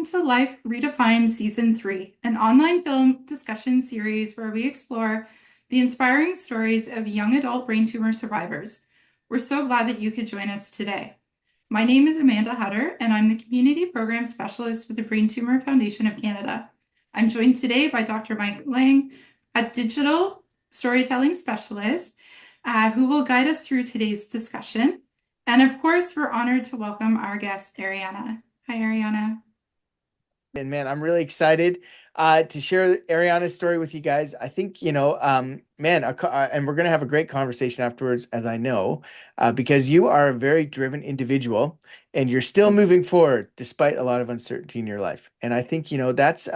to Life Redefined Season 3, an online film discussion series where we explore the inspiring stories of young adult brain tumor survivors. We're so glad that you could join us today. My name is Amanda Hutter, and I'm the Community Program Specialist with the Brain Tumor Foundation of Canada. I'm joined today by Dr. Mike Lang, a digital storytelling specialist, who will guide us through today's discussion. And of course, we're honored to welcome our guest, Arianna. Hi, Arianna. And man, I'm really excited to share Ariana's story with you guys. I think, man, and we're going to have a great conversation afterwards, as I know, because you are a very driven individual and you're still moving forward despite a lot of uncertainty in your life. And I think, that's,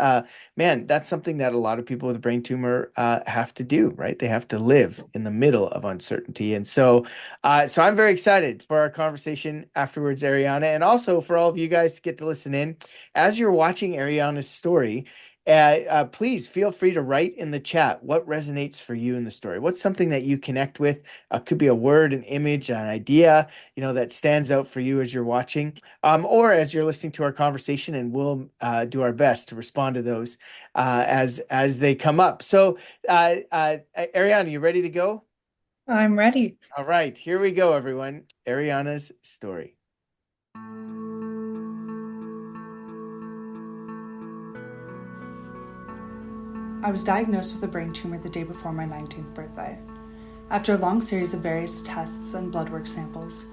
man, that's something that a lot of people with a brain tumor have to do, right? They have to live in the middle of uncertainty. And so I'm very excited for our conversation afterwards, Ariana, and also for all of you guys to get to listen in. As you're watching Ariana's story, please feel free to write in the chat what resonates for you in the story. What's something that you connect with? Could be a word, an image, an idea, that stands out for you as you're watching, or as you're listening to our conversation, and we'll do our best to respond to those as they come up. So, Ariana, you ready to go? I'm ready. All right, here we go, everyone. Ariana's story. I was diagnosed with a brain tumor the day before my 19th birthday. After a long series of various tests and blood work samples,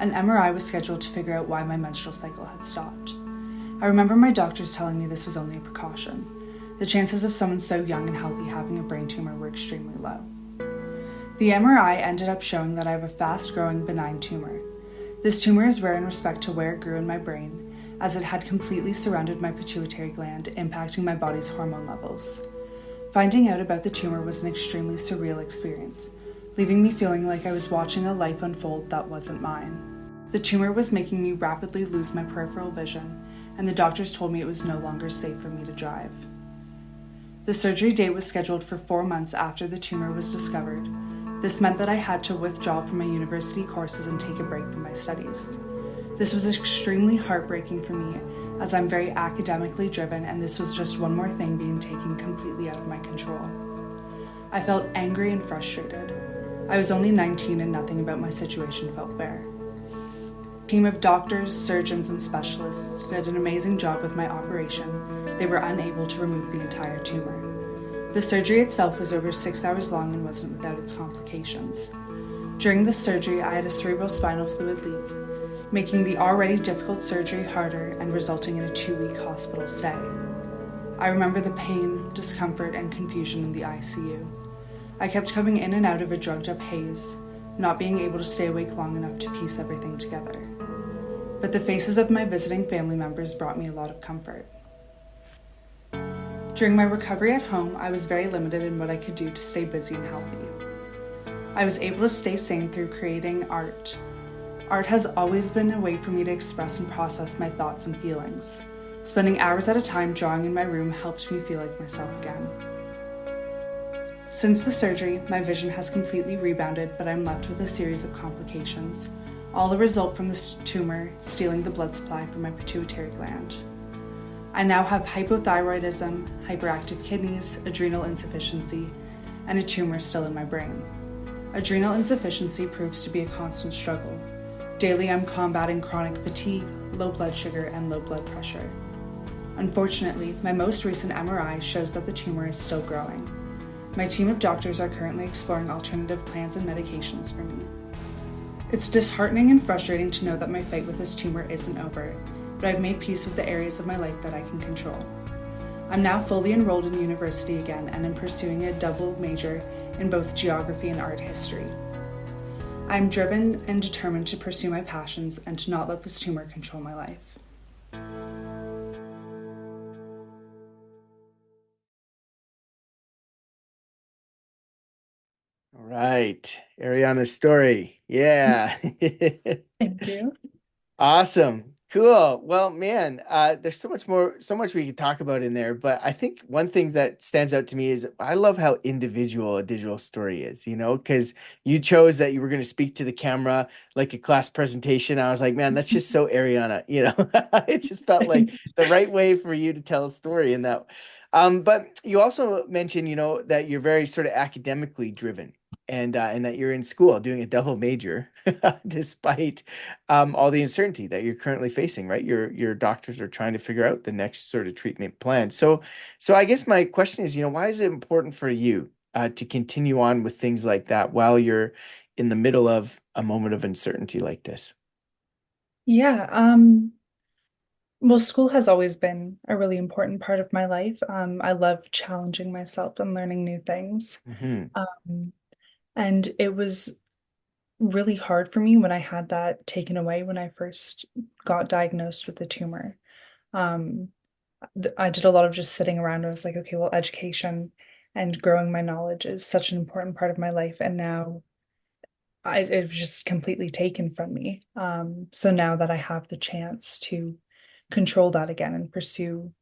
an MRI was scheduled to figure out why my menstrual cycle had stopped. I remember my doctors telling me this was only a precaution. The chances of someone so young and healthy having a brain tumor were extremely low. The MRI ended up showing that I have a fast-growing benign tumor. This tumor is rare in respect to where it grew in my brain, as it had completely surrounded my pituitary gland, impacting my body's hormone levels. Finding out about the tumor was an extremely surreal experience, leaving me feeling like I was watching a life unfold that wasn't mine. The tumor was making me rapidly lose my peripheral vision, and the doctors told me it was no longer safe for me to drive. The surgery date was scheduled for 4 months after the tumor was discovered. This meant that I had to withdraw from my university courses and take a break from my studies. This was extremely heartbreaking for me, as I'm very academically driven, and this was just one more thing being taken completely out of my control. I felt angry and frustrated. I was only 19 and nothing about my situation felt fair. A team of doctors, surgeons, and specialists did an amazing job with my operation. They were unable to remove the entire tumor. The surgery itself was over 6 hours long and wasn't without its complications. During the surgery, I had a cerebral spinal fluid leak, making the already difficult surgery harder and resulting in a 2-week hospital stay. I remember the pain, discomfort, and confusion in the ICU. I kept coming in and out of a drugged-up haze, not being able to stay awake long enough to piece everything together. But the faces of my visiting family members brought me a lot of comfort. During my recovery at home, I was very limited in what I could do to stay busy and healthy. I was able to stay sane through creating art. Art has always been a way for me to express and process my thoughts and feelings. Spending hours at a time drawing in my room helped me feel like myself again. Since the surgery, my vision has completely rebounded, but I'm left with a series of complications, all a result from the tumor stealing the blood supply from my pituitary gland. I now have hypothyroidism, hyperactive kidneys, adrenal insufficiency, and a tumor still in my brain. Adrenal insufficiency proves to be a constant struggle. Daily, I'm combating chronic fatigue, low blood sugar, and low blood pressure. Unfortunately, my most recent MRI shows that the tumor is still growing. My team of doctors are currently exploring alternative plans and medications for me. It's disheartening and frustrating to know that my fight with this tumor isn't over, but I've made peace with the areas of my life that I can control. I'm now fully enrolled in university again and am pursuing a double major in both geography and art history. I'm driven and determined to pursue my passions and to not let this tumor control my life. All right, Ariana's story. Yeah. Thank you. Awesome. Cool. Well, man, there's so much more, so much we could talk about in there. But I think one thing that stands out to me is I love how individual a digital story is, because you chose that you were going to speak to the camera like a class presentation. I was like, man, that's just so Ariana. It just felt like the right way for you to tell a story in that. But you also mentioned, that you're very sort of academically driven and that you're in school doing a double major despite all the uncertainty that you're currently facing, right? Your doctors are trying to figure out the next sort of treatment plan. So I guess my question is, why is it important for you to continue on with things like that while you're in the middle of a moment of uncertainty like this? Yeah, well, school has always been a really important part of my life. I love challenging myself and learning new things. Hmm. Um, and it was really hard for me when I had that taken away when I first got diagnosed with the tumor. Um, I did a lot of just sitting around. I was like, okay, well, education and growing my knowledge is such an important part of my life. And now it was just completely taken from me. So now that I have the chance to control that again and pursue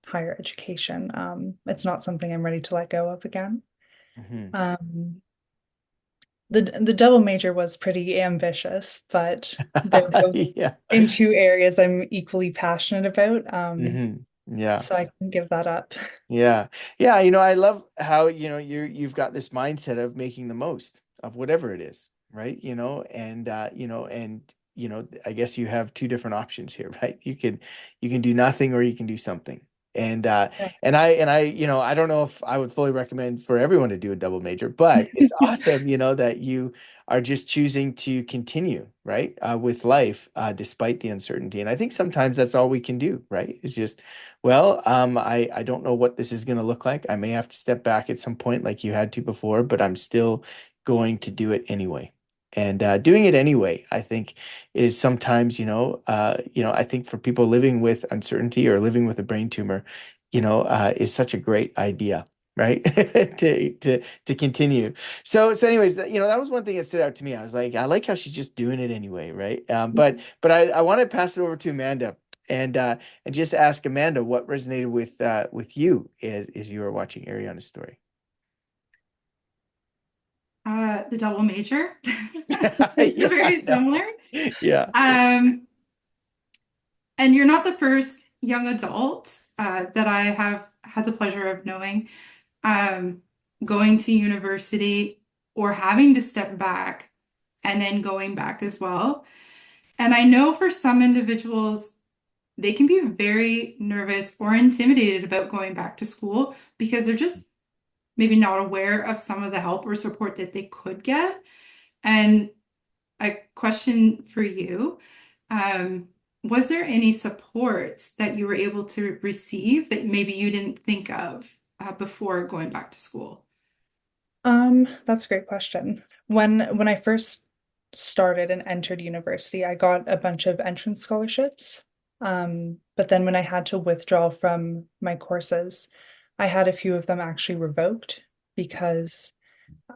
higher education, it's not something I'm ready to let go of again. Hmm. Um, the double major was pretty ambitious, but they're both Yeah. in two areas I'm equally passionate about. Hmm. Yeah. So I can give that up. Yeah. Yeah, I love how, you've got this mindset of making the most of whatever it is, right? I guess you have two different options here, right? You can do nothing or you can do something. And uh Yeah. I don't know if I would fully recommend for everyone to do a double major, but it's awesome, that you are just choosing to continue, right? With life, despite the uncertainty. And I think sometimes that's all we can do, right? It's just well, I don't know what this is going to look like. I may have to step back at some point, like you had to before, but I'm still going to do it anyway. And doing it anyway, I think, is sometimes, I think for people living with uncertainty or living with a brain tumor, is such a great idea, right? To continue. So, anyways, that was one thing that stood out to me. I was like, I like how she's just doing it anyway, right? But I want to pass it over to Amanda. And just ask Amanda what resonated with you as you were watching Ariana's story. The double major. They're Yeah, I very know. similar. Yeah. Um, and you're not the first young adult that I have had the pleasure of knowing um, going to university or having to step back and then going back as well. And I know for some individuals, they can be very nervous or intimidated about going back to school because they're just maybe not aware of some of the help or support that they could get. And a question for you, um, was there any supports that you were able to receive that maybe you didn't think of before going back to school? That's a great question. When I first started and entered university, I got a bunch of entrance scholarships. But then when I had to withdraw from my courses, I had a few of them actually revoked because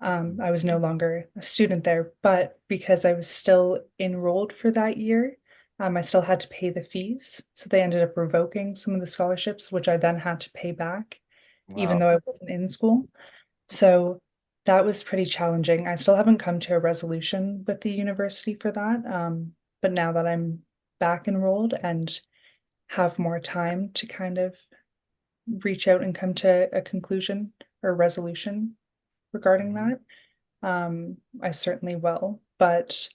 I was no longer a student there. But because I was still enrolled for that year, I still had to pay the fees. So they ended up revoking some of the scholarships, which I then had to pay back, even Wow. though I wasn't in school. So that was pretty challenging. I still haven't come to a resolution with the university for that. But now that I'm back enrolled and have more time to kind of reach out and come to a conclusion or resolution regarding Mhm. that, I certainly will. But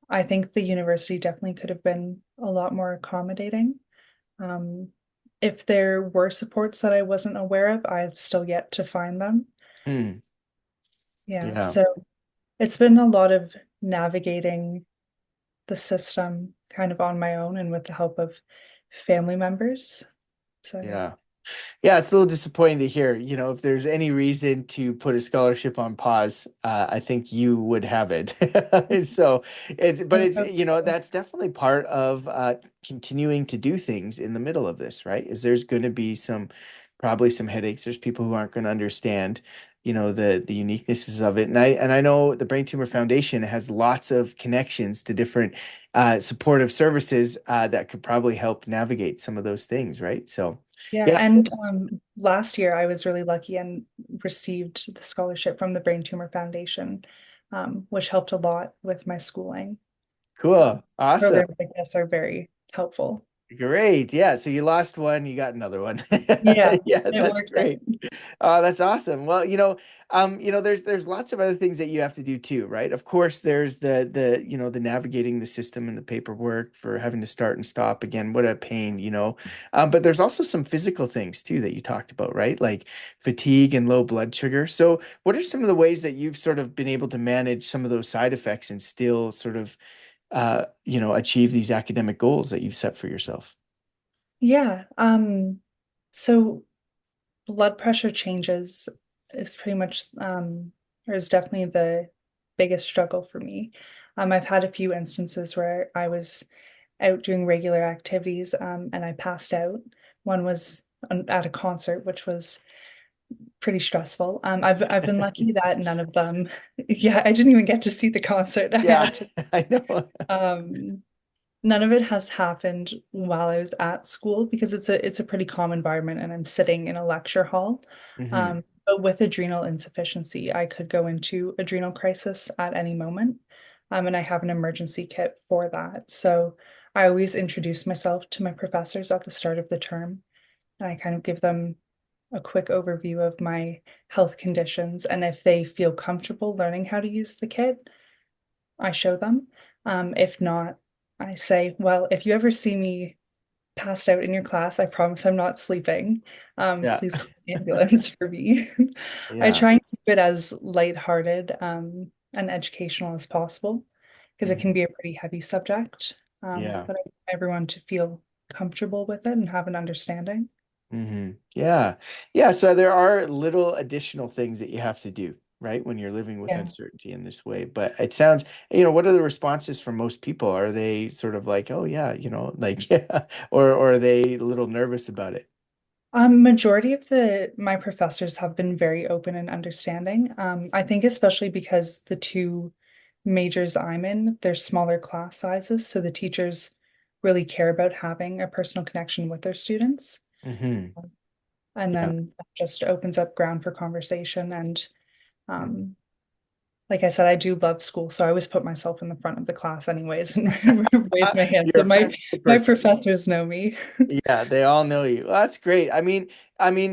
I think the university definitely could have been a lot more accommodating. Um, if there were supports that I wasn't aware of, I've still yet to find them. Hmm. Yeah, Yeah. so it's been a lot of navigating the system kind of on my own and with the help of family members. So yeah. Yeah. Yeah, it's a little disappointing to hear. If there's any reason to put a scholarship on pause, I think you would have it. So I but would hope so. that's definitely part of continuing to do things in the middle of this, right? Is there's going to be probably some headaches. There's people who aren't going to understand, the uniquenesses of it. And I know the Brain Tumor Foundation has lots of connections to different supportive services that could probably help navigate some of those things, right? So, Yeah, yeah, and last year I was really lucky and received the scholarship from the Brain Tumor Foundation, which helped a lot with my schooling. cool, awesome. Programs like this are very helpful. Great. Yeah. So you lost one, you got another one. Yeah, Yeah, it that's worked out. great. Oh, that's awesome. Well, there's lots of other things that you have to do too, right? Of course, there's the navigating the system and the paperwork for having to start and stop again. What a pain. But there's also some physical things too that you talked about, right? Like fatigue and low blood sugar. So, what are some of the ways that you've sort of been able to manage some of those side effects and still sort of achieve these academic goals that you've set for yourself? Yeah, so blood pressure changes is pretty much or is definitely the biggest struggle for me. I've had a few instances where I was out doing regular activities and I passed out. One was at a concert, which was pretty stressful. I've been lucky that none of them, yeah, I didn't even get to see the concert. I Yeah, had to I know. um none of it has happened while I was at school because it's a pretty calm environment and I'm sitting in a lecture hall. Hmm. But with adrenal insufficiency, I could go into adrenal crisis at any moment. And I have an emergency kit for that. So I always introduce myself to my professors at the start of the term, and I kind of give them a quick overview of my health conditions. And if they feel comfortable learning how to use the kit, I show them. If not, I say, well, if you ever see me passed out in your class, I promise I'm not sleeping. Yeah. Please call the ambulance for me. I Yeah. try and keep it as lighthearted and educational as possible because it can Mhm. be a pretty heavy subject. Yeah. But I want everyone to feel comfortable with it and have an understanding. Yeah. Yeah. So there are little additional things that you have to do, right? When you're living with Yeah. uncertainty in this way. But it sounds, what are the responses from most people? Are they sort of like, oh yeah, like yeah, or are they a little nervous about it? Majority of the my professors have been very open and understanding. I think especially because the two majors I'm in, they're smaller class sizes, so the teachers really care about having a personal connection with their students. Hmm. And Yeah. then that just opens up ground for conversation. And Mm. um, like I said, I do love school, so I always put myself in the front of the class anyways and raise my hand. You're So a my friendly my person. professors know me. Yeah, they all know you. Well, that's great. I mean,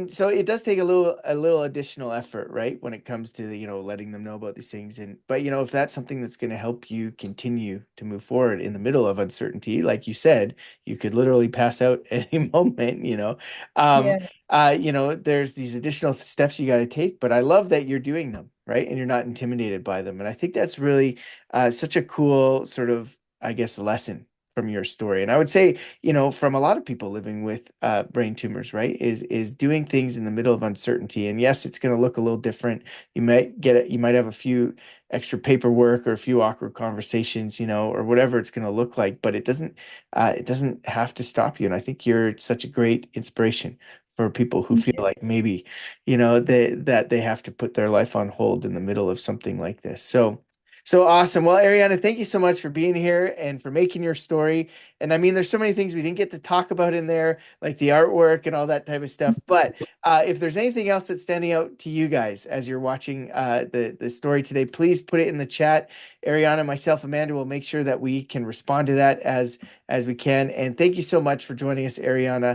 so it does take a little additional effort, right? When it comes to, letting them know about these things. But if that's something that's going to help you continue to move forward in the middle of uncertainty, like you said, you could literally pass out at any moment. Um, Yeah. there's these additional steps you got to take, but I love that you're doing them, right? And you're not intimidated by them. And I think that's really such a cool sort of, I guess, lesson from your story. And I would say, from a lot of people living with brain tumors, right, is doing things in the middle of uncertainty. And yes, it's going to look a little different. You might get it. You might have a few extra paperwork or a few awkward conversations, or whatever it's going to look like. But it doesn't have to stop you. And I think you're such a great inspiration for people who Thank feel you. like maybe, they have to put their life on hold in the middle of something like this. So awesome. Well, Ariana, thank you so much for being here and for making your story. And I mean, there's so many things we didn't get to talk about in there, like the artwork and all that type of stuff. But if there's anything else that's standing out to you guys as you're watching the story today, please put it in the chat. Ariana, myself, Amanda will make sure that we can respond to that as we can. And thank you so much for joining us, Ariana.